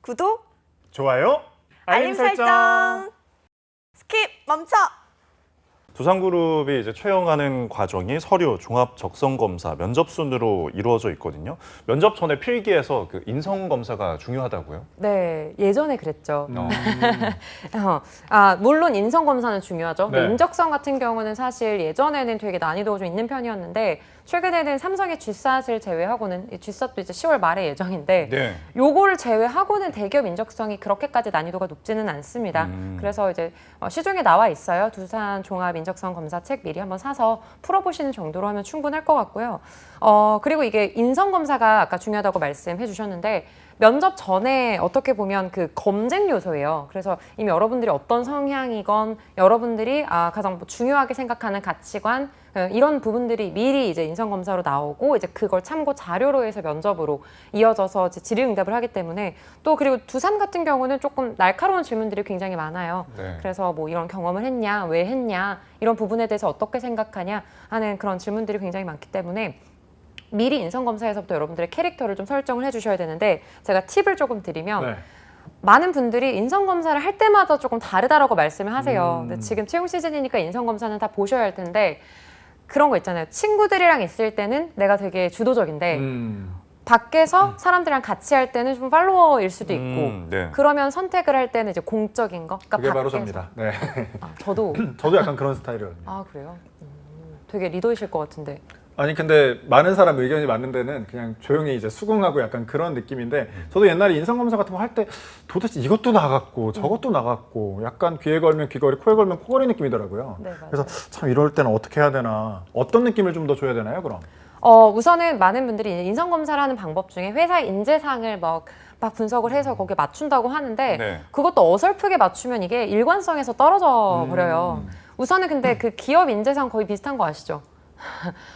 구독, 좋아요, 알림 설정. 스킵 멈춰. 두산그룹이 이제 채용하는 과정이 서류, 종합 적성 검사, 면접 순으로 이루어져 있거든요. 면접 전에 필기에서 그 인성 검사가 중요하다고요? 네, 예전에 그랬죠. 음. 물론 인성 검사는 중요하죠. 네. 인적성 같은 경우는 사실 예전에는 되게 난이도가 좀 있는 편이었는데 최근에는 삼성의 G샷을 제외하고는 이 G샷도 이제 10월 말에 예정인데 네. 요거를 제외하고는 대기업 인적성이 그렇게까지 난이도가 높지는 않습니다. 그래서 이제 시중에 나와 있어요. 두산 종합 인적성 검사 책 미리 한번 사서 풀어보시는 정도로 하면 충분할 것 같고요. 그리고 이게 인성 검사가 아까 중요하다고 말씀해 주셨는데 면접 전에 어떻게 보면 그 검증 요소예요. 그래서 이미 여러분들이 어떤 성향이건 여러분들이 가장 중요하게 생각하는 가치관 이런 부분들이 미리 이제 인성 검사로 나오고 이제 그걸 참고 자료로 해서 면접으로 이어져서 이제 질의응답을 하기 때문에 또 그리고 두산 같은 경우는 조금 날카로운 질문들이 굉장히 많아요. 네. 그래서 뭐 이런 경험을 했냐, 왜 했냐, 이런 부분에 대해서 어떻게 생각하냐 하는 그런 질문들이 굉장히 많기 때문에 미리 인성검사에서부터 여러분들의 캐릭터를 좀 설정을 해주셔야 되는데 제가 팁을 조금 드리면 네. 많은 분들이 인성검사를 할 때마다 조금 다르다라고 말씀을 하세요. 근데 지금 채용 시즌이니까 인성검사는 다 보셔야 할 텐데 그런 거 있잖아요. 친구들이랑 있을 때는 내가 되게 주도적인데 밖에서 사람들이랑 같이 할 때는 좀 팔로워일 수도 있고 네. 그러면 선택을 할 때는 이제 공적인 거. 그러니까 그게 바로 밖에서. 접니다. 네. 저도. 저도 약간 그런 스타일이거든요. 아 그래요? 되게 리더이실 것 같은데. 아니 근데 많은 사람 의견이 맞는 데는 그냥 조용히 이제 수긍하고 약간 그런 느낌인데 저도 옛날에 인성검사 같은 거 할 때 도대체 이것도 나갔고 저것도 나갔고 약간 귀에 걸면 귀걸이, 코에 걸면 코걸이 느낌이더라고요. 네, 맞아요. 그래서 참 이럴 때는 어떻게 해야 되나, 어떤 느낌을 좀 더 줘야 되나요 그럼? 우선은 많은 분들이 인성검사를 하는 방법 중에 회사 인재상을 막 분석을 해서 거기에 맞춘다고 하는데 네. 그것도 어설프게 맞추면 이게 일관성에서 떨어져 버려요. 우선은 근데 그 기업 인재상 거의 비슷한 거 아시죠?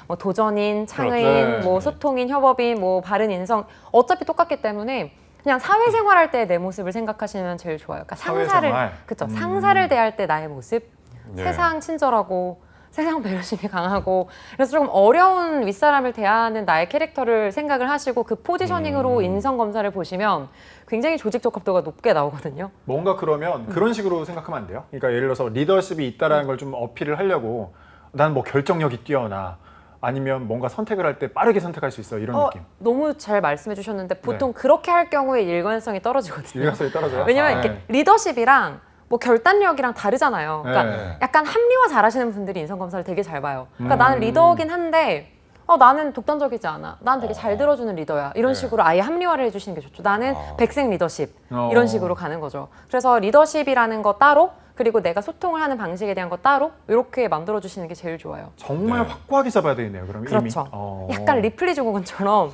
뭐 도전인, 창의인, 그렇죠. 뭐 소통인, 협업인, 뭐 바른 인성 어차피 똑같기 때문에 그냥 사회생활할 때 내 모습을 생각하시면 제일 좋아요. 그러니까 사회생활. 그쵸? 상사를 대할 때 나의 모습, 네. 세상 친절하고 세상 배려심이 강하고 그래서 조금 어려운 윗사람을 대하는 나의 캐릭터를 생각을 하시고 그 포지셔닝으로 인성 검사를 보시면 굉장히 조직 적합도가 높게 나오거든요. 뭔가 그러면 그런 식으로 생각하면 안 돼요? 그러니까 예를 들어서 리더십이 있다라는 걸 좀 어필을 하려고 난 뭐 결정력이 뛰어나 아니면 뭔가 선택을 할 때 빠르게 선택할 수 있어 이런 느낌. 너무 잘 말씀해 주셨는데 보통 그렇게 할 경우에 일관성이 떨어지거든요. 일관성이 떨어져요? 왜냐면 아, 이렇게 리더십이랑 뭐 결단력이랑 다르잖아요. 그러니까 네. 약간 합리화 잘하시는 분들이 인성 검사를 되게 잘 봐요. 그러니까 나는 음. 리더긴 한데 나는 독단적이지 않아. 난 되게 잘 들어주는 리더야. 이런 식으로 아예 합리화를 해주시는 게 좋죠. 나는 백색 리더십 이런 식으로 가는 거죠. 그래서 리더십이라는 거 따로 그리고 내가 소통을 하는 방식에 대한 거 따로 이렇게 만들어주시는 게 제일 좋아요. 정말 네. 확고하게 잡아야 되겠네요. 그럼 그렇죠. 이미. 약간 리플리 증후군처럼.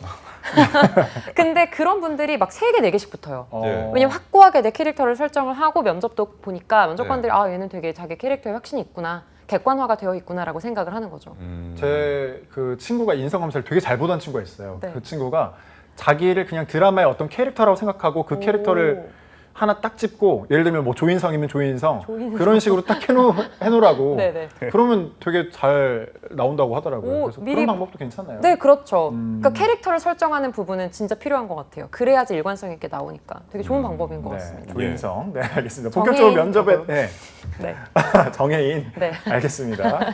근데 그런 분들이 막 3개, 4개씩 붙어요. 네. 왜냐면 확고하게 내 캐릭터를 설정을 하고 면접도 보니까 면접관들이 얘는 되게 자기 캐릭터에 확신이 있구나. 객관화가 되어 있구나라고 생각을 하는 거죠. 제 그 친구가 인성검사를 되게 잘 보던 친구가 있어요. 네. 그 친구가 자기를 그냥 드라마의 어떤 캐릭터라고 생각하고 그 캐릭터를 하나 딱 짚고 예를 들면 뭐 조인성이면 조인성 그런 식으로 딱 해놓으라고 네네. 그러면 되게 잘 나온다고 하더라고요. 오, 그래서 미리- 그런 방법도 괜찮나요? 네, 그렇죠. 그러니까 캐릭터를 설정하는 부분은 진짜 필요한 것 같아요. 그래야지 일관성 있게 나오니까 되게 좋은 방법인 것 네, 같습니다. 조인성. 네, 알겠습니다. 정혜인 본격적으로 면접에 네. 네, 정혜인. 네. 알겠습니다.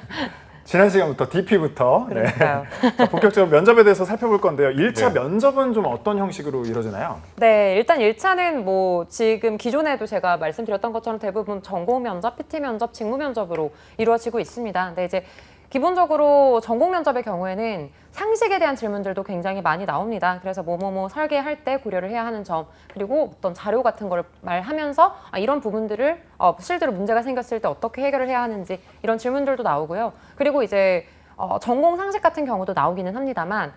지난 시간부터 DP부터 그러니까요. 자, 본격적으로 면접에 대해서 살펴볼 건데요. 1차 네. 면접은 좀 어떤 형식으로 이루어지나요? 네, 일단 1차는 뭐 지금 기존에도 제가 말씀드렸던 것처럼 대부분 전공 면접, PT 면접, 직무 면접으로 이루어지고 있습니다. 근데 이제 기본적으로 전공 면접의 경우에는 상식에 대한 질문들도 굉장히 많이 나옵니다. 그래서 뭐뭐뭐 설계할 때 고려를 해야 하는 점, 그리고 어떤 자료 같은 걸 말하면서 이런 부분들을 실제로 문제가 생겼을 때 어떻게 해결을 해야 하는지 이런 질문들도 나오고요. 그리고 이제 전공 상식 같은 경우도 나오기는 합니다만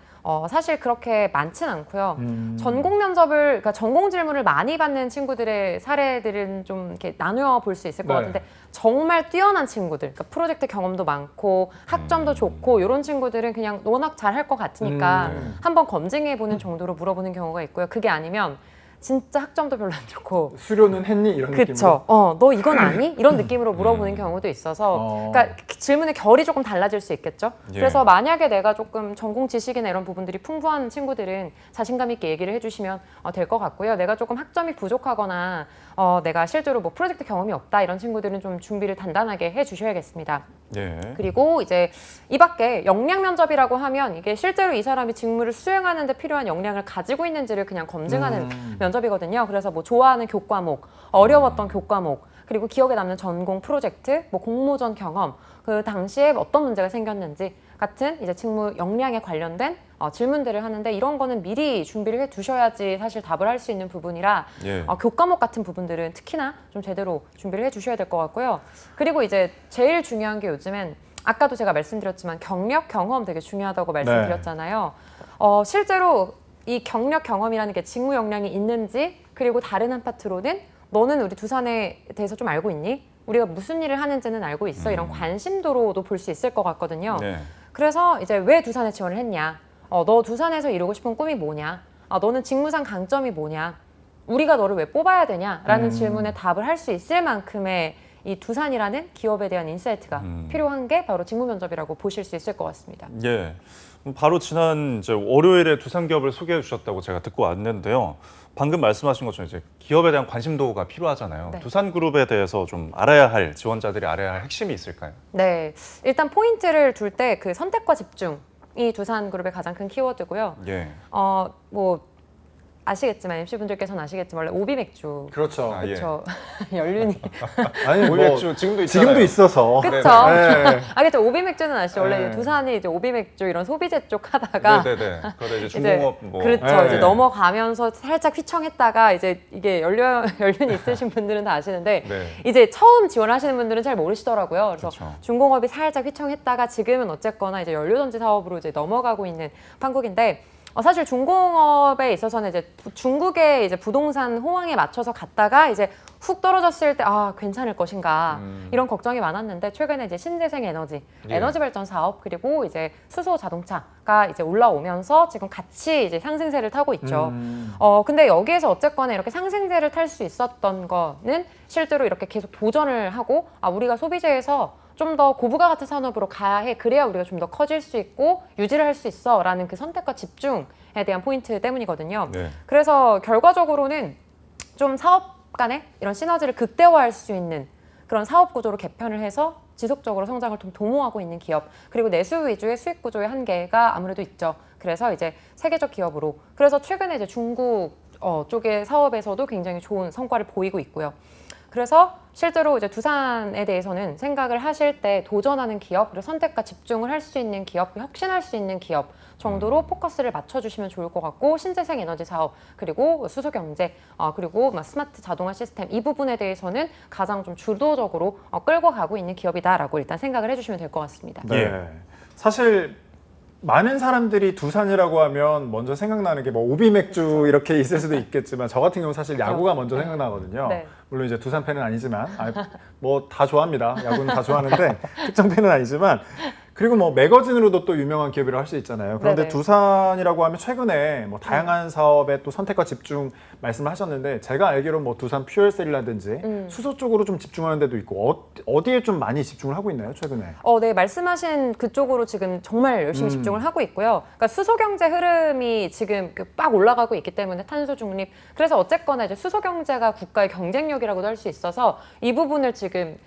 사실 그렇게 많진 않고요. 전공 면접을, 그러니까 전공 질문을 많이 받는 친구들의 사례들은 좀 이렇게 나누어 볼 수 있을 것 네. 같은데 정말 뛰어난 친구들, 그러니까 프로젝트 경험도 많고 학점도 좋고 이런 친구들은 그냥 워낙 잘할 것 같으니까 한번 검증해 보는 정도로 물어보는 경우가 있고요. 그게 아니면 진짜 학점도 별로 안 좋고 수료는 했니? 이런 느낌으로. 그쵸. 너 이건 아니? 이런 느낌으로 물어보는 경우도 있어서 그러니까 질문의 결이 조금 달라질 수 있겠죠. 예. 그래서 만약에 내가 조금 전공 지식이나 이런 부분들이 풍부한 친구들은 자신감 있게 얘기를 해주시면 될 것 같고요. 내가 조금 학점이 부족하거나 내가 실제로 뭐 프로젝트 경험이 없다 이런 친구들은 좀 준비를 단단하게 해주셔야겠습니다. 예. 그리고 이제 이 밖에 역량 면접이라고 하면 이게 실제로 이 사람이 직무를 수행하는 데 필요한 역량을 가지고 있는지를 그냥 검증하는 면접이거든요. 그래서 뭐 좋아하는 교과목, 어려웠던 교과목, 그리고 기억에 남는 전공 프로젝트, 뭐 공모전 경험, 그 당시에 어떤 문제가 생겼는지 같은 이제 직무 역량에 관련된 질문들을 하는데 이런 거는 미리 준비를 해 두셔야지 사실 답을 할 수 있는 부분이라 예. 교과목 같은 부분들은 특히나 좀 제대로 준비를 해 주셔야 될 것 같고요. 그리고 이제 제일 중요한 게 요즘엔 아까도 제가 말씀드렸지만 경력, 경험 되게 중요하다고 말씀드렸잖아요. 실제로 이 경력, 경험이라는 게 직무 역량이 있는지 그리고 다른 한 파트로는 너는 우리 두산에 대해서 좀 알고 있니? 우리가 무슨 일을 하는지는 알고 있어? 이런 관심도로도 볼 수 있을 것 같거든요. 네. 그래서 이제 왜 두산에 지원을 했냐? 너 두산에서 이루고 싶은 꿈이 뭐냐? 너는 직무상 강점이 뭐냐? 우리가 너를 왜 뽑아야 되냐? 라는 질문에 답을 할 수 있을 만큼의 이 두산이라는 기업에 대한 인사이트가 필요한 게 바로 직무 면접이라고 보실 수 있을 것 같습니다. 예. 바로 지난 이제 월요일에 두산 기업을 소개해 주셨다고 제가 듣고 왔는데요. 방금 말씀하신 것처럼 이제 기업에 대한 관심도가 필요하잖아요. 네. 두산그룹에 대해서 좀 알아야 할 지원자들이 알아야 할 핵심이 있을까요? 네, 일단 포인트를 둘 때 그 선택과 집중이 두산그룹의 가장 큰 키워드고요. 예. 뭐 아시겠지만 MC분들께서는 아시겠지만 원래 오비 맥주 그렇죠. 아, 예. 그렇죠. 연륜이 아니 뭐 오백주 지금도 있잖아요. 지금도 있어서. 그렇죠. 네. 그렇죠. 오비 맥주는 아시죠? 원래 네. 두산이 이제 오비 맥주 이런 소비재 쪽 하다가 네네네. 그러다 이제 이제 중공업 뭐 그렇죠. 네. 이제 넘어가면서 살짝 휘청했다가 이제 이게 연륜이 있으신 분들은 다 아시는데 네. 이제 처음 지원하시는 분들은 잘 모르시더라고요. 그래서 그렇죠. 중공업이 살짝 휘청했다가 지금은 어쨌거나 이제 연료전지 사업으로 이제 넘어가고 있는 판국인데 사실 중공업에 있어서는 이제 중국의 이제 부동산 호황에 맞춰서 갔다가 이제 훅 떨어졌을 때 괜찮을 것인가 이런 걱정이 많았는데 최근에 이제 신재생 에너지, 예. 에너지 발전 사업 그리고 이제 수소 자동차가 이제 올라오면서 지금 같이 이제 상승세를 타고 있죠. 근데 여기에서 어쨌거나 이렇게 상승세를 탈 수 있었던 거는 실제로 이렇게 계속 도전을 하고 우리가 소비재에서 좀 더 고부가 같은 산업으로 가야 해. 그래야 우리가 좀 더 커질 수 있고 유지를 할 수 있어. 라는 그 선택과 집중에 대한 포인트 때문이거든요. 네. 그래서 결과적으로는 좀 사업 간의 이런 시너지를 극대화할 수 있는 그런 사업 구조로 개편을 해서 지속적으로 성장을 좀 도모하고 있는 기업. 그리고 내수 위주의 수익 구조의 한계가 아무래도 있죠. 그래서 이제 세계적 기업으로. 그래서 최근에 이제 중국 쪽의 사업에서도 굉장히 좋은 성과를 보이고 있고요. 그래서 실제로 이제 두산에 대해서는 생각을 하실 때 도전하는 기업, 그리고 선택과 집중을 할 수 있는 기업, 혁신할 수 있는 기업 정도로 포커스를 맞춰주시면 좋을 것 같고 신재생 에너지 사업, 그리고 수소 경제, 그리고 스마트 자동화 시스템 이 부분에 대해서는 가장 좀 주도적으로 끌고 가고 있는 기업이다라고 일단 생각을 해주시면 될 것 같습니다. 네. 예. 사실 많은 사람들이 두산이라고 하면 먼저 생각나는 게 뭐 오비 맥주 이렇게 있을 수도 있겠지만 저 같은 경우 사실 야구가 먼저 생각나거든요. 네. 물론 이제 두산 팬은 아니지만 뭐 다 좋아합니다. 야구는 다 좋아하는데 특정 팬은 아니지만 그리고 뭐 매거진으로도 또 유명한 기업이라고 할 수 있잖아요. 그런데 네네. 두산이라고 하면 최근에 뭐 다양한 사업에 또 선택과 집중 말씀을 하셨는데 제가 알기로 뭐 두산 퓨얼셀이라든지 수소 쪽으로 좀 집중하는 데도 있고 어디에 좀 많이 집중을 하고 있나요, 최근에? 네, 말씀하신 그쪽으로 지금 정말 열심히 집중을 하고 있고요. 그러니까 수소 경제 흐름이 지금 빡 올라가고 있기 때문에 탄소 중립. 그래서 어쨌거나 이제 수소 경제가 국가의 경쟁력이라고도 할 수 있어서 이 부분을 지금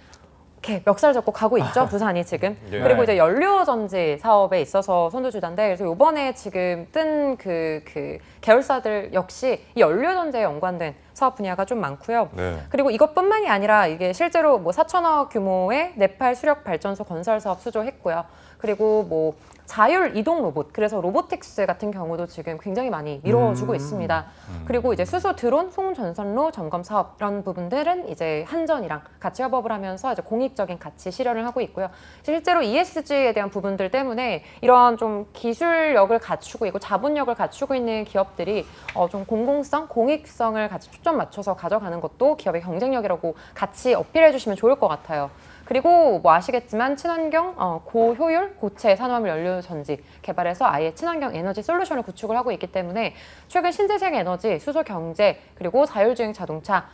이렇게 멱살 잡고 가고 있죠, 두산이 지금. 예. 그리고 이제 연료 전지 사업에 있어서 선두주자인데, 그래서 이번에 지금 뜬 그 계열사들 역시 이 연료 전지에 연관된 사업 분야가 좀 많고요. 네. 그리고 이것뿐만이 아니라 이게 실제로 뭐 4천억 규모의 네팔 수력 발전소 건설 사업 수주했고요. 그리고 뭐 자율 이동 로봇, 그래서 로보틱스 같은 경우도 지금 굉장히 많이 이루어지고 있습니다. 그리고 이제 수소 드론, 송전선로 점검 사업 이런 부분들은 이제 한전이랑 같이 협업을 하면서 이제 공익적인 가치 실현을 하고 있고요. 실제로 ESG에 대한 부분들 때문에 이런 좀 기술력을 갖추고 있고 자본력을 갖추고 있는 기업들이 좀 공공성, 공익성을 같이 초점 맞춰서 가져가는 것도 기업의 경쟁력이라고 같이 어필해 주시면 좋을 것 같아요. 그리고 뭐 아시겠지만 친환경 고효율 고체 산화물 연료 전지 개발해서 아예 친환경 에너지 솔루션을 구축을 하고 있기 때문에 최근 신재생 에너지, 수소 경제 그리고 자율주행 자동차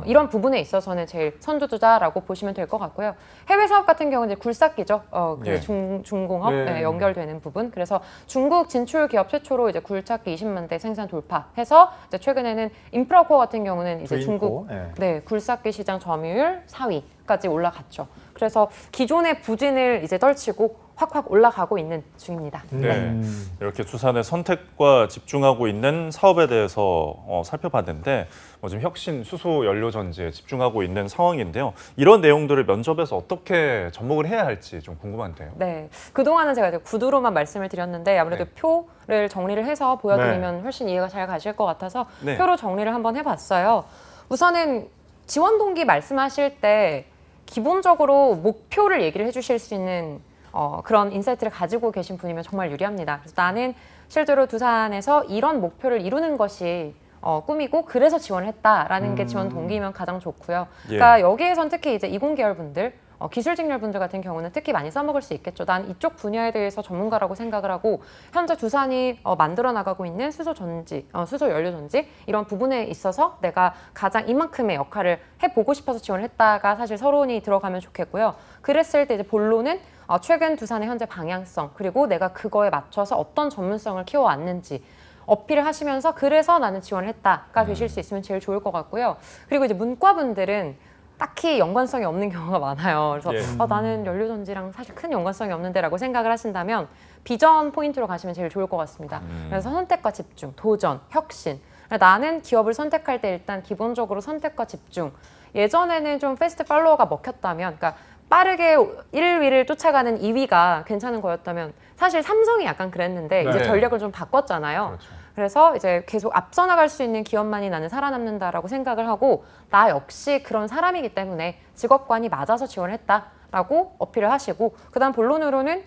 이런 부분에 있어서는 제일 선두주자라고 보시면 될 것 같고요. 해외 사업 같은 경우는 이제 굴삭기죠. 예. 중공업 네. 연결되는 부분. 그래서 중국 진출 기업 최초로 이제 굴착기 20만 대 생산 돌파해서 이제 최근에는 인프라코어 같은 경우는 이제 중국 네, 굴삭기 시장 점유율 4위까지 올라갔죠. 그래서 기존의 부진을 이제 떨치고 확확 올라가고 있는 중입니다. 네. 이렇게 두산의 선택과 집중하고 있는 사업에 대해서 살펴봤는데 지금 혁신 수소 연료 전지에 집중하고 있는 상황인데요. 이런 내용들을 면접에서 어떻게 접목을 해야 할지 좀 궁금한데요. 네, 그동안은 제가 이제 구두로만 말씀을 드렸는데 아무래도 네. 표를 정리를 해서 보여드리면 훨씬 이해가 잘 가실 것 같아서 네. 표로 정리를 한번 해봤어요. 우선은 지원 동기 말씀하실 때 기본적으로 목표를 얘기를 해주실 수 있는 그런 인사이트를 가지고 계신 분이면 정말 유리합니다. 그래서 나는 실제로 두산에서 이런 목표를 이루는 것이 꿈이고 그래서 지원을 했다라는 게 지원 동기면 가장 좋고요. 예. 그러니까 여기에선 특히 이제 이공계열 분들, 기술 직렬 분들 같은 경우는 특히 많이 써먹을 수 있겠죠. 난 이쪽 분야에 대해서 전문가라고 생각을 하고 현재 두산이 만들어 나가고 있는 수소 전지, 수소 연료 전지 이런 부분에 있어서 내가 가장 이만큼의 역할을 해보고 싶어서 지원을 했다가 사실 서론이 들어가면 좋겠고요. 그랬을 때 이제 본론은 최근 두산의 현재 방향성 그리고 내가 그거에 맞춰서 어떤 전문성을 키워왔는지 어필을 하시면서 그래서 나는 지원을 했다가 되실 수 있으면 제일 좋을 것 같고요. 그리고 이제 문과분들은 딱히 연관성이 없는 경우가 많아요. 그래서 예. 나는 연료전지랑 사실 큰 연관성이 없는데라고 생각을 하신다면 비전 포인트로 가시면 제일 좋을 것 같습니다. 그래서 선택과 집중, 도전, 혁신. 나는 기업을 선택할 때 일단 기본적으로 선택과 집중. 예전에는 좀 패스트 팔로워가 먹혔다면, 그러니까 빠르게 1위를 쫓아가는 2위가 괜찮은 거였다면 사실 삼성이 약간 그랬는데 이제 네. 전략을 좀 바꿨잖아요. 그렇죠. 그래서 이제 계속 앞서 나갈 수 있는 기업만이 나는 살아남는다라고 생각을 하고 나 역시 그런 사람이기 때문에 직업관이 맞아서 지원했다라고 어필을 하시고 그다음 본론으로는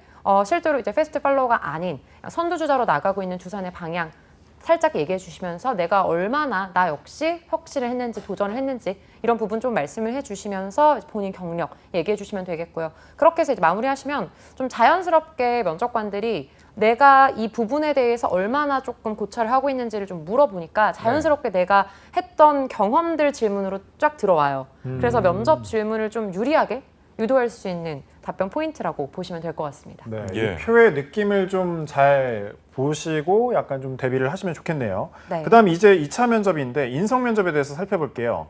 실제로 이제 패스트 팔로워가 아닌 선두주자로 나가고 있는 두산의 방향 살짝 얘기해 주시면서 내가 얼마나 나 역시 혁신을 했는지 도전을 했는지 이런 부분 좀 말씀을 해 주시면서 본인 경력 얘기해 주시면 되겠고요. 그렇게 해서 이제 마무리하시면 좀 자연스럽게 면접관들이 내가 이 부분에 대해서 얼마나 조금 고찰을 하고 있는지를 좀 물어보니까 자연스럽게 내가 했던 경험들 질문으로 쫙 들어와요. 그래서 면접 질문을 좀 유리하게 유도할 수 있는 답변 포인트라고 보시면 될 것 같습니다. 네, 예. 이 표의 느낌을 좀 잘 보시고 약간 좀 대비를 하시면 좋겠네요. 네. 그다음 이제 2차 면접인데 인성 면접에 대해서 살펴볼게요.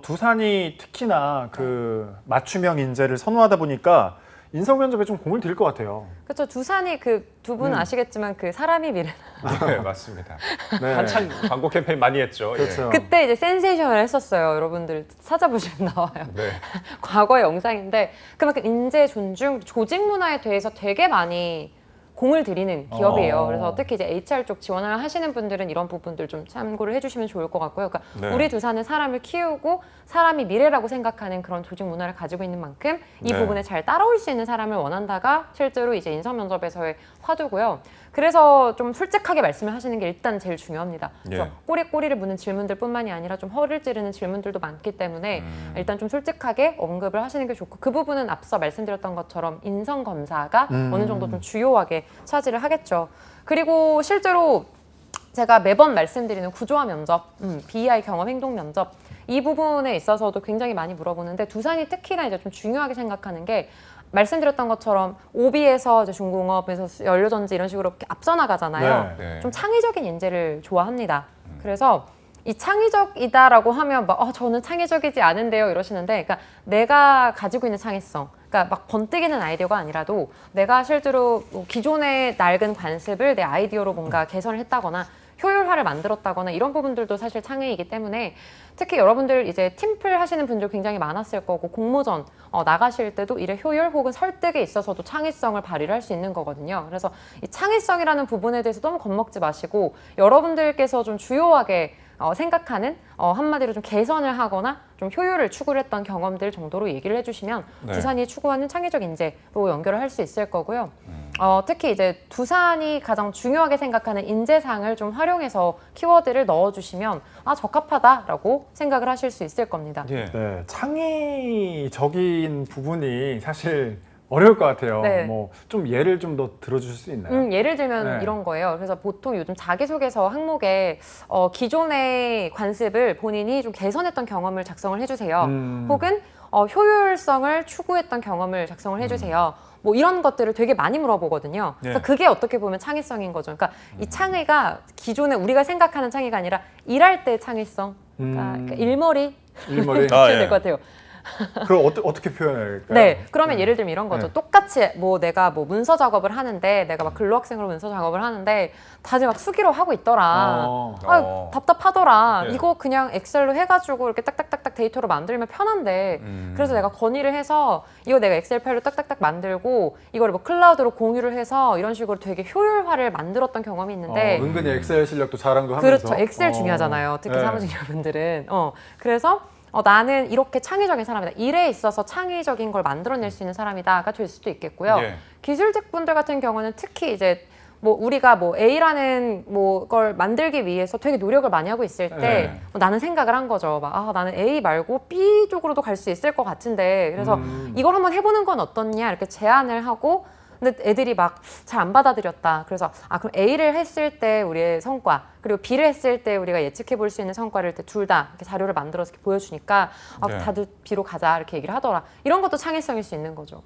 두산이 특히나 그 맞춤형 인재를 선호하다 보니까 인성 면접에 좀 공을 들일 것 같아요. 그렇죠. 두산이 그 두 분은 아시겠지만 그 사람이 미래 네, 맞습니다. 네. 한참 광고 캠페인 많이 했죠. 그렇죠. 그때 이제 센세이션을 했었어요. 여러분들 찾아보시면 나와요. 예. 네. 과거의 영상인데 그만큼 인재 존중, 조직 문화에 대해서 되게 많이 공을 들이는 기업이에요. 그래서 특히 이제 HR 쪽 지원을 하시는 분들은 이런 부분들 좀 참고를 해주시면 좋을 것 같고요. 그러니까 네. 우리 두산은 사람을 키우고 사람이 미래라고 생각하는 그런 조직 문화를 가지고 있는 만큼 이 네. 부분에 잘 따라올 수 있는 사람을 원한다가 실제로 이제 인성 면접에서의 화두고요. 그래서 좀 솔직하게 말씀을 하시는 게 일단 제일 중요합니다. 그래서 예. 꼬리를 무는 질문들뿐만이 아니라 좀 허를 찌르는 질문들도 많기 때문에 일단 좀 솔직하게 언급을 하시는 게 좋고 그 부분은 앞서 말씀드렸던 것처럼 인성 검사가 어느 정도 좀 주요하게 차지를 하겠죠. 그리고 실제로 제가 매번 말씀드리는 구조화 면접, BEI 경험 행동 면접 이 부분에 있어서도 굉장히 많이 물어보는데 두산이 특히나 이제 좀 중요하게 생각하는 게 말씀드렸던 것처럼 오비에서 이제 중공업에서 연료전지 이런 식으로 이렇게 앞서 나가잖아요. 네. 좀 창의적인 인재를 좋아합니다. 그래서 이 창의적이다라고 하면 막 저는 창의적이지 않은데요 이러시는데, 그러니까 내가 가지고 있는 창의성, 그러니까 막 번뜩이는 아이디어가 아니라도 내가 실제로 뭐 기존의 낡은 관습을 내 아이디어로 뭔가 개선을 했다거나 효율화를 만들었다거나 이런 부분들도 사실 창의이기 때문에 특히 여러분들 이제 팀플 하시는 분들 굉장히 많았을 거고 공모전 나가실 때도 일의 효율 혹은 설득에 있어서도 창의성을 발휘를 할 수 있는 거거든요. 그래서 이 창의성이라는 부분에 대해서 너무 겁먹지 마시고 여러분들께서 좀 주요하게 생각하는 한마디로 좀 개선을 하거나 좀 효율을 추구를 했던 경험들 정도로 얘기를 해주시면 네. 두산이 추구하는 창의적 인재로 연결을 할 수 있을 거고요. 특히 이제 두산이 가장 중요하게 생각하는 인재상을 좀 활용해서 키워드를 넣어주시면 적합하다라고 생각을 하실 수 있을 겁니다. 예. 네, 창의적인 부분이 사실 어려울 것 같아요. 네. 뭐 좀 예를 좀 더 들어주실 수 있나요? 예를 들면 네. 이런 거예요. 그래서 보통 요즘 자기소개서 항목에 기존의 관습을 본인이 좀 개선했던 경험을 작성을 해주세요. 혹은 효율성을 추구했던 경험을 작성을 해주세요. 뭐 이런 것들을 되게 많이 물어보거든요. 그러니까 네. 그게 어떻게 보면 창의성인 거죠. 그러니까 이 창의가 기존에 우리가 생각하는 창의가 아니라 일할 때 창의성, 그러니까 일머리 일머리. 이렇게 예. 될 것 같아요. 그럼 어떻게 표현할까요? 네, 그러면 예를 들면 이런 거죠. 네. 똑같이 뭐 내가 뭐 문서 작업을 하는데 내가 막 근로학생으로 문서 작업을 하는데 다들 막 수기로 하고 있더라. 답답하더라. 네. 이거 그냥 엑셀로 해가지고 이렇게 딱딱딱딱 데이터로 만들면 편한데 그래서 내가 건의를 해서 이거 내가 엑셀 파일로 딱딱딱 만들고 이걸 뭐 클라우드로 공유를 해서 이런 식으로 되게 효율화를 만들었던 경험이 있는데 은근히 엑셀 실력도 자랑도 하면서. 그렇죠. 엑셀 중요하잖아요. 특히 네. 사무직녀분들은. 그래서 나는 이렇게 창의적인 사람이다. 일에 있어서 창의적인 걸 만들어낼 수 있는 사람이다가 될 수도 있겠고요. 예. 기술직 분들 같은 경우는 특히 이제 뭐 우리가 뭐 A라는 뭐 걸 만들기 위해서 되게 노력을 많이 하고 있을 때 네. 나는 생각을 한 거죠. 막 나는 A 말고 B 쪽으로도 갈 수 있을 것 같은데 그래서 이걸 한번 해보는 건 어떻냐 이렇게 제안을 하고 근데 애들이 막 잘 안 받아들였다. 그래서 그럼 A를 했을 때 우리의 성과 그리고 B를 했을 때 우리가 예측해 볼 수 있는 성과를 둘 다 이렇게 자료를 만들어서 이렇게 보여주니까 네. 다들 B로 가자 이렇게 얘기를 하더라. 이런 것도 창의성일 수 있는 거죠.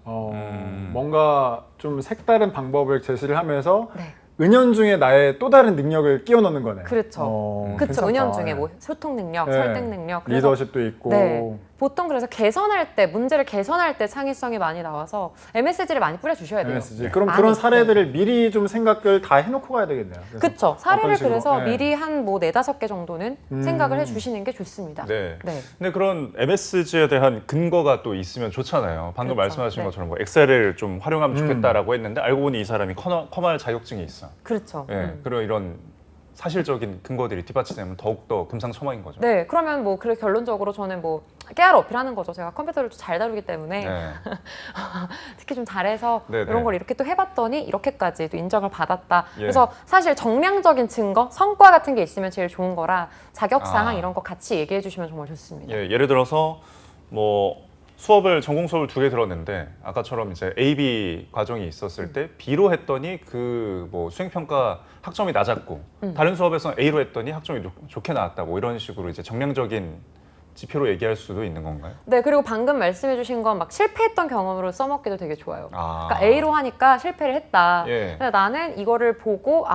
뭔가 좀 색다른 방법을 제시를 하면서 네. 은연중에 나의 또 다른 능력을 끼워 넣는 거네요. 그렇죠. 괜찮다. 그쵸. 은연중에 뭐 소통 능력, 네. 설득 능력. 그래서 리더십도 있고. 네. 보통 그래서 개선할 때 문제를 개선할 때 창의성이 많이 나와서 MSG를 많이 뿌려주셔야 돼요. MSG. 그럼 많이. 그런 사례들을 미리 좀 생각을 다 해놓고 가야 되겠네요. 그래서 그쵸. 사례를 어떤 식으로? 그래서 네. 미리 한 뭐 4-5개 정도는 생각을 해주시는 게 좋습니다. 네. 네. 근데 그런 MSG에 대한 근거가 또 있으면 좋잖아요. 방금 그렇죠. 말씀하신 네. 것처럼 뭐 엑셀을 좀 활용하면 좋겠다라고 했는데 알고 보니 이 사람이 커말 자격증이 있어. 그렇죠. 예. 그리고 이런 사실적인 근거들이 뒷받침되면 더욱더 금상첨화인 거죠. 네, 그러면 뭐 그래 결론적으로 저는 뭐 깨알 어필하는 거죠. 제가 컴퓨터를 좀 잘 다루기 때문에 네. 특히 좀 잘해서 네네. 이런 걸 이렇게 또 해봤더니 이렇게까지 또 인정을 받았다. 예. 그래서 사실 정량적인 증거, 성과 같은 게 있으면 제일 좋은 거라 자격사항 아. 이런 거 같이 얘기해 주시면 정말 좋습니다. 예, 예를 들어서 뭐 전공 수업을 2개 들었는데 아까처럼 이제 A, B 과정이 있었을 때 B로 했더니 그 뭐 수행평가 학점이 낮았고 다른 수업에서 A로 했더니 학점이 좋게 나왔다고 이런 식으로 이제 정량적인 지표로 얘기할 수도 있는 건가요? 네, 그리고 방금 말씀해 주신 건 막 실패했던 경험으로 써먹기도 되게 좋아요. 아. 그러니까 A로 하니까 실패를 했다. 예. 근데 나는 이거를 보고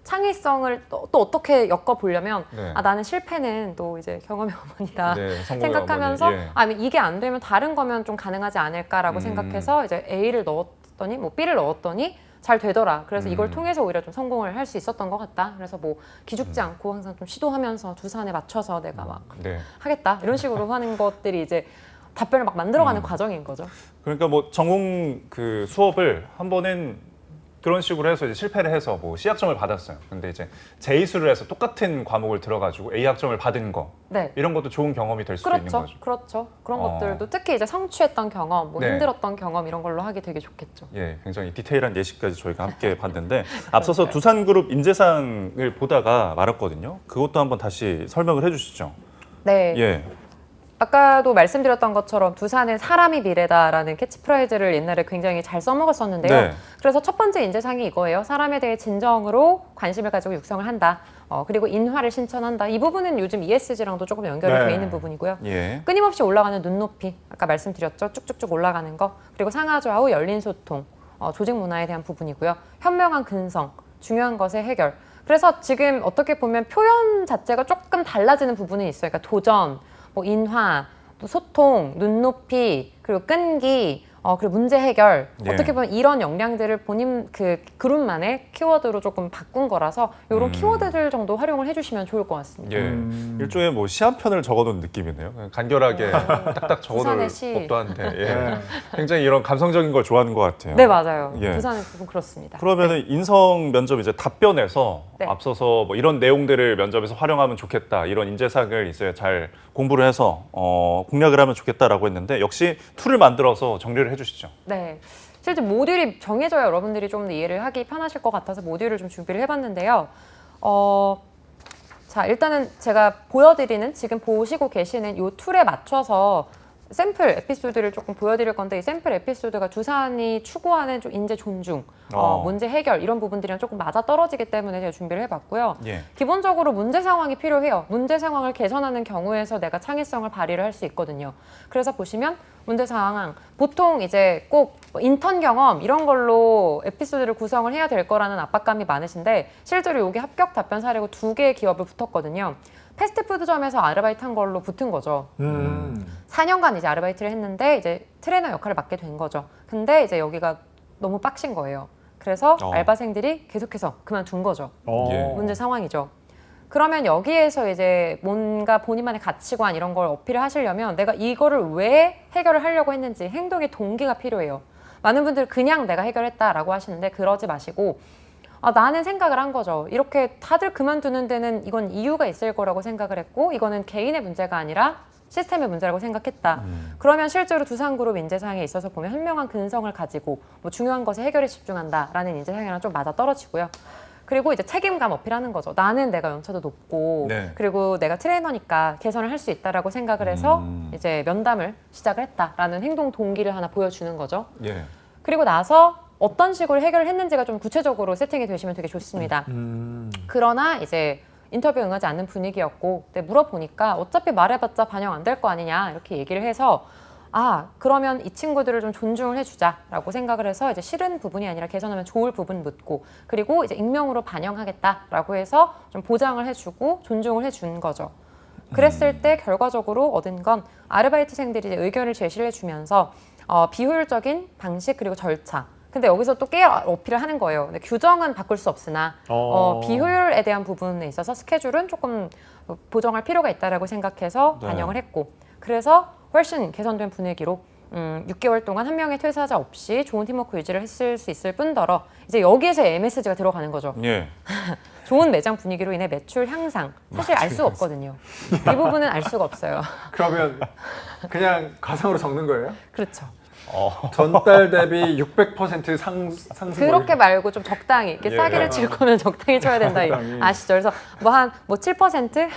창의성을 또 어떻게 엮어보려면 네. 나는 실패는 또 이제 경험의 어머니다. 네, 성공의 생각하면서 어머니. 예. 아니면 이게 안 되면 다른 거면 좀 가능하지 않을까라고 생각해서 이제 A를 넣었더니 뭐 B를 넣었더니 잘 되더라. 그래서 이걸 통해서 오히려 좀 성공을 할 수 있었던 것 같다. 그래서 뭐 기죽지 않고 항상 좀 시도하면서 두산에 맞춰서 내가 막 네. 하겠다 이런 식으로 하는 것들이 이제 답변을 막 만들어가는 과정인 거죠. 그러니까 뭐 전공 그 수업을 한 번은 그런 식으로 해서 이제 실패를 해서 뭐 C학점을 받았어요. 근데 이제 재이수를 해서 똑같은 과목을 들어가지고 A학점을 받은 거 네. 이런 것도 좋은 경험이 될 수도 있는 그렇죠. 거죠. 그렇죠. 그런 어. 것들도 특히 이제 성취했던 경험, 뭐 네. 힘들었던 경험 이런 걸로 하기 되게 좋겠죠. 예, 굉장히 디테일한 예시까지 저희가 함께 봤는데 앞서서 두산그룹 인재상을 보다가 말았거든요. 그것도 한번 다시 설명을 해주시죠. 네. 예, 아까도 말씀드렸던 것처럼 두산은 사람이 미래다라는 캐치프레이즈를 옛날에 굉장히 잘 써먹었었는데요. 네. 그래서 첫 번째 인재상이 이거예요. 사람에 대해 진정으로 관심을 가지고 육성을 한다. 그리고 인화를 실천한다. 이 부분은 요즘 ESG랑도 조금 연결이 네. 돼 있는 부분이고요. 예, 끊임없이 올라가는 눈높이, 아까 말씀드렸죠. 쭉쭉쭉 올라가는 거. 그리고 상하좌우 열린 소통, 조직 문화에 대한 부분이고요. 현명한 근성, 중요한 것의 해결. 그래서 지금 어떻게 보면 표현 자체가 조금 달라지는 부분이 있어요. 그러니까 도전, 뭐 인화, 또 소통, 눈높이, 그리고 끈기, 그리고 문제 해결. 예. 어떻게 보면 이런 역량들을 본인 그 그룹만의 키워드로 조금 바꾼 거라서 이런 키워드들 정도 활용을 해주시면 좋을 것 같습니다. 예. 일종의 뭐 시 한 편을 적어놓은 느낌이네요. 그냥 간결하게 딱딱 적어놓을 부산의 시. 법도 한데 예. 네. 굉장히 이런 감성적인 걸 좋아하는 것 같아요. 네, 맞아요. 예. 부산은 좀 그렇습니다. 그러면은 인성 면접 이제 답변에서 네. 앞서서 뭐 이런 내용들을 면접에서 활용하면 좋겠다 이런 인재상을 이제 잘 공부를 해서 공략을 하면 좋겠다라고 했는데 역시 툴을 만들어서 정리를 해주시죠. 네. 실제 모듈이 정해져야 여러분들이 좀 더 이해를 하기 편하실 것 같아서 모듈을 좀 준비를 해봤는데요. 자, 일단은 제가 보여드리는 지금 보시고 계시는 이 툴에 맞춰서 샘플 에피소드를 조금 보여드릴 건데 이 샘플 에피소드가 두산이 추구하는 좀 인재 존중, 문제 해결 이런 부분들이랑 조금 맞아 떨어지기 때문에 제가 준비를 해봤고요. 예. 기본적으로 문제 상황이 필요해요. 문제 상황을 개선하는 경우에서 내가 창의성을 발휘를 할 수 있거든요. 그래서 보시면 문제 상황 보통 이제 꼭 인턴 경험 이런 걸로 에피소드를 구성을 해야 될 거라는 압박감이 많으신데 실제로 여기 합격 답변 사례고 2개의 기업을 붙었거든요. 패스트푸드점에서 아르바이트 한 걸로 붙은 거죠. 4년간 이제 아르바이트를 했는데 이제 트레이너 역할을 맡게 된 거죠. 근데 이제 여기가 너무 빡신 거예요. 그래서 알바생들이 계속해서 그만둔 거죠. 예. 문제 상황이죠. 그러면 여기에서 이제 뭔가 본인만의 가치관 이런 걸 어필을 하시려면 내가 이거를 왜 해결을 하려고 했는지 행동의 동기가 필요해요. 많은 분들이 그냥 내가 해결했다라고 하시는데 그러지 마시고 나는 생각을 한 거죠. 이렇게 다들 그만두는 데는 이건 이유가 있을 거라고 생각을 했고 이거는 개인의 문제가 아니라 시스템의 문제라고 생각했다. 그러면 실제로 두산그룹 인재상에 있어서 보면 현명한 근성을 가지고 뭐 중요한 것에 해결에 집중한다라는 인재상이랑 좀 맞아 떨어지고요. 그리고 이제 책임감 어필하는 거죠. 나는 내가 연차도 높고 네. 그리고 내가 트레이너니까 개선을 할 수 있다라고 생각을 해서 이제 면담을 시작을 했다라는 행동 동기를 하나 보여주는 거죠. 예. 그리고 나서 어떤 식으로 해결을 했는지가 좀 구체적으로 세팅이 되시면 되게 좋습니다. 그러나 이제 인터뷰 응하지 않는 분위기였고 물어보니까 어차피 말해봤자 반영 안 될 거 아니냐 이렇게 얘기를 해서 그러면 이 친구들을 좀 존중을 해주자라고 생각을 해서 이제 싫은 부분이 아니라 개선하면 좋을 부분 묻고 그리고 이제 익명으로 반영하겠다라고 해서 좀 보장을 해주고 존중을 해준 거죠. 그랬을 때 결과적으로 얻은 건 아르바이트생들이 이제 의견을 제시를 해주면서 비효율적인 방식 그리고 절차 근데 여기서 또 깨 어필을 하는 거예요. 근데 규정은 바꿀 수 없으나 비효율에 대한 부분에 있어서 스케줄은 조금 보정할 필요가 있다라고 생각해서 네. 반영을 했고 그래서 훨씬 개선된 분위기로 6개월 동안 한 명의 퇴사자 없이 좋은 팀워크 유지를 했을 수 있을 뿐더러 이제 여기에서 MSG가 들어가는 거죠. 예. 좋은 매장 분위기로 인해 매출 향상. 사실 알 수 없거든요. 이 부분은 알 수가 없어요. 그러면 그냥 가상으로 적는 거예요? 그렇죠. 전달 대비 600% 상승. 그렇게 말고 좀 적당히 이렇게 예. 싸게를 칠 거면 적당히 쳐야 된다. 적당히. 아시죠? 그래서 뭐 한 7%?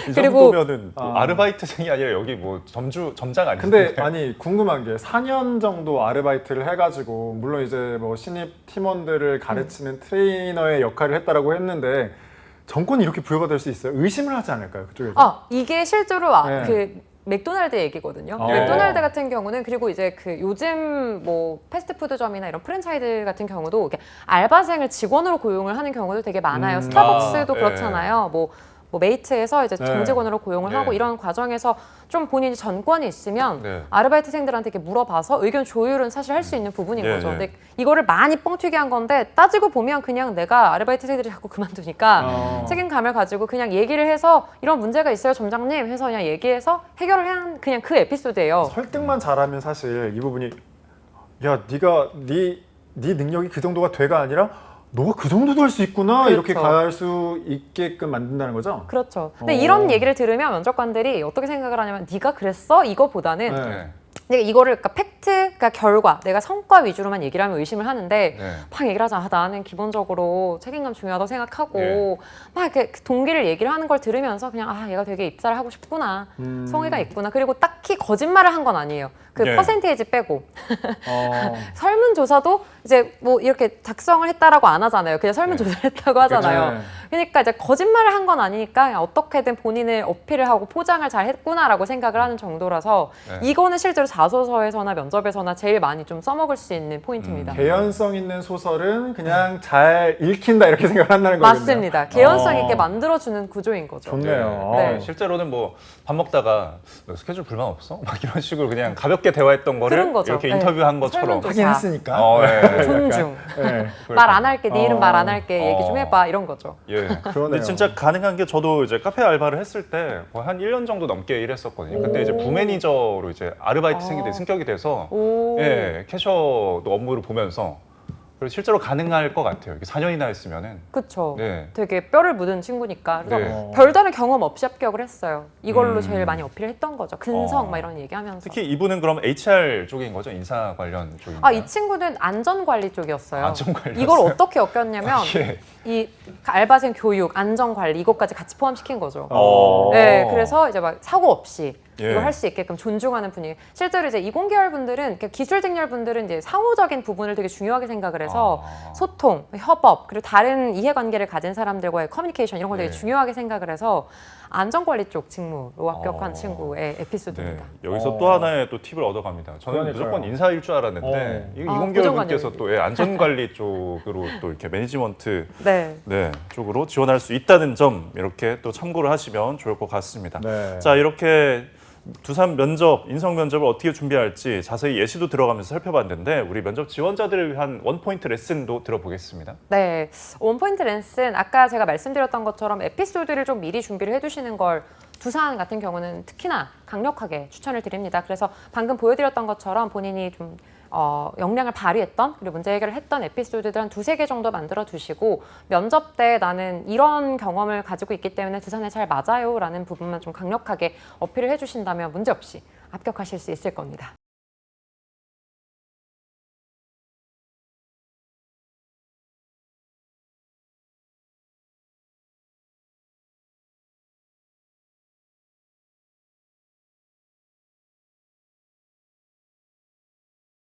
이 그리고 정도면은 아르바이트생이 아니라 여기 뭐 점장 아니에요? 근데 아니 궁금한 게 4년 정도 아르바이트를 해가지고 물론 이제 뭐 신입 팀원들을 가르치는 트레이너의 역할을 했다라고 했는데 정권이 이렇게 부여가 될 수 있어요? 의심을 하지 않을까요? 그쪽에서? 이게 실제로 네. 그 맥도날드 얘기거든요. 어. 맥도날드 같은 경우는 그리고 이제 그 요즘 뭐 패스트푸드점이나 이런 프랜차이즈 같은 경우도 이렇게 알바생을 직원으로 고용을 하는 경우도 되게 많아요. 스타벅스도 예. 그렇잖아요. 뭐 메이트에서 이제 네. 정직원으로 고용을 네. 하고 이런 과정에서 좀 본인이 전권이 있으면 네. 아르바이트생들한테 이렇게 물어봐서 의견 조율은 사실 할 수 있는 부분인 네, 거죠. 네. 근데 이거를 많이 뻥튀기 한 건데 따지고 보면 그냥 내가 아르바이트생들이 자꾸 그만두니까 책임감을 가지고 그냥 얘기를 해서 이런 문제가 있어요, 점장님 해서 그냥 얘기해서 해결을 한 그냥 그 에피소드예요. 설득만 잘하면 사실 이 부분이 야 네가 네 능력이 그 정도가 돼가 아니라 너가 그 정도도 할 수 있구나 그렇죠. 이렇게 갈 수 있게끔 만든다는 거죠? 그렇죠. 근데 이런 얘기를 들으면 면접관들이 어떻게 생각을 하냐면 네가 그랬어? 이거보다는 네. 내가 이거를 그러니까 팩트, 그러니까 결과, 내가 성과 위주로만 얘기를 하면 의심을 하는데 네. 막 얘기를 하자. 나는 기본적으로 책임감 중요하다고 생각하고 예. 막 이렇게 그 동기를 얘기를 하는 걸 들으면서 그냥 얘가 되게 입사를 하고 싶구나, 성의가 있구나. 그리고 딱히 거짓말을 한 건 아니에요. 그 예. 퍼센테이지 빼고 설문조사도 이제 뭐 이렇게 작성을 했다라고 안 하잖아요. 그냥 설문조사를 했다고 하잖아요. 그치. 그러니까 이제 거짓말을 한 건 아니니까 그냥 어떻게든 본인을 어필을 하고 포장을 잘 했구나라고 생각을 하는 정도라서 네. 이거는 실제로 자소서에서나 면접에서나 제일 많이 좀 써먹을 수 있는 포인트입니다. 개연성 있는 소설은 그냥 잘 읽힌다 이렇게 생각한다는 거겠네요. 맞습니다. 개연성 있게 만들어주는 구조인 거죠. 좋네요. 네. 실제로는 뭐 밥 먹다가 너 스케줄 불만 없어? 막 이런 식으로 그냥 가볍게 대화했던 거를 그런 거죠. 이렇게 네. 인터뷰한 것처럼. 설문조사. 하긴 했으니까. 예. 존중. 네. 말 안 할게, 네 이름 말 안 할게, 얘기 좀 어. 해봐 이런 거죠. 예. 그러네요. 근데 진짜 가능한 게 저도 이제 카페 알바를 했을 때 거의 한 1년 정도 넘게 일했었거든요. 그때 이제 부매니저로 이제 아르바이트생이 승격이 돼서 오. 예, 캐셔도 업무를 보면서 그리고 실제로 가능할 것 같아요. 이게 4년이나 했으면은. 그쵸. 네. 되게 뼈를 묻은 친구니까. 그래서 네. 별다른 경험 없이 합격을 했어요. 이걸로 음. 제일 많이 어필을 했던 거죠. 근성 어. 막 이런 얘기하면서. 특히 이분은 그럼 HR 쪽인 거죠? 인사 관련 쪽인가요? 아, 이 친구는 안전관리 쪽이었어요. 안전관리였어요? 이걸 어떻게 엮였냐면 예. 이 알바생 교육, 안전관리 이것까지 같이 포함시킨 거죠. 어. 네, 그래서 이제 막 사고 없이 예. 이걸 할 수 있게끔 존중하는 분위기. 실제로 이제 이공계열 분들은 기술 직렬 분들은 이제 상호적인 부분을 되게 중요하게 생각을 해서 소통, 협업 그리고 다른 이해관계를 가진 사람들과의 커뮤니케이션 이런 걸 되게 네. 중요하게 생각을 해서 안전관리 쪽 직무로 합격한 어. 친구의 네. 에피소드입니다. 여기서 또 하나의 또 팁을 얻어갑니다. 저는 그러니까요. 무조건 인사일 줄 알았는데 이 아, 이공계열 분께서 고정관념이. 또 예, 안전관리 쪽으로 또 이렇게 매니지먼트 네. 네, 쪽으로 지원할 수 있다는 점 이렇게 또 참고를 하시면 좋을 것 같습니다. 네. 자, 이렇게 두산 면접, 인성 면접을 어떻게 준비할지 자세히 예시도 들어가면서 살펴봤는데 우리 면접 지원자들을 위한 원포인트 레슨도 들어보겠습니다. 네, 원포인트 레슨 아까 제가 말씀드렸던 것처럼 에피소드를 좀 미리 준비를 해두시는 걸 두산 같은 경우는 특히나 강력하게 추천을 드립니다. 그래서 방금 보여드렸던 것처럼 본인이 좀 역량을 발휘했던 그리고 문제 해결을 했던 에피소드들 한 2-3개 정도 만들어 두시고 면접 때 나는 이런 경험을 가지고 있기 때문에 두산에 잘 맞아요 라는 부분만 좀 강력하게 어필을 해주신다면 문제없이 합격하실 수 있을 겁니다.